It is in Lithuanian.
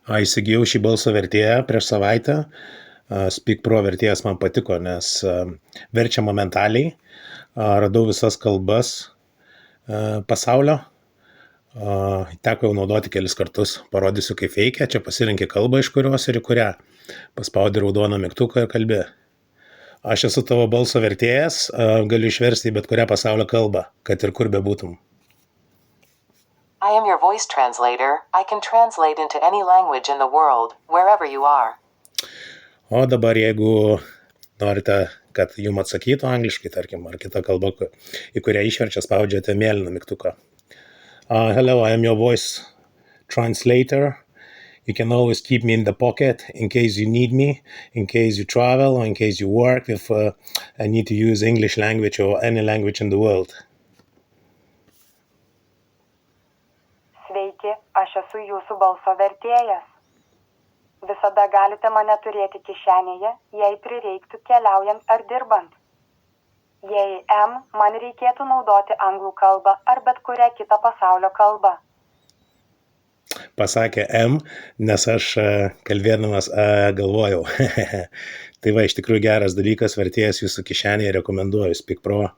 Įsigijau šį balso vertėją prieš savaitę. Speak Pro vertėjas man patiko, nes verčia momentaliai. Radau visas kalbas pasaulio. Teko jau naudoti kelis kartus. Parodysiu, kaip veikia. Čia pasirinki kalbą, iš kurios ir į kurią. Paspaudi raudoną mygtuką ir kalbi. Aš esu tavo balso vertėjas, galiu išversti į bet kurią pasaulio kalbą, kad ir kur bebūtum. I am your voice translator. I can translate into any language in the world, wherever you are. O dabar, jeigu norite, kad jums atsakytų angliškai, tarkim, ar kita kalba, į kurią išverčia, spaudžiate mėlyną mygtuką. Hello, I am your voice translator. You can always keep me in the pocket in case you need me, in case you travel, or in case you work, if I need to use English language or any language in the world. Sveiki, aš esu jūsų balso vertėjas. Visada galite mane turėti kišenėje, jei prireiktų keliaujant ar dirbant. Jei man reikėtų naudoti anglų kalbą ar bet kurią kitą pasaulio kalbą. Pasakė nes aš kalbėdamas galvojau. Tai va, iš tikrųjų geras dalykas, vertėjas jūsų kišenėje, rekomenduoju Speak Pro.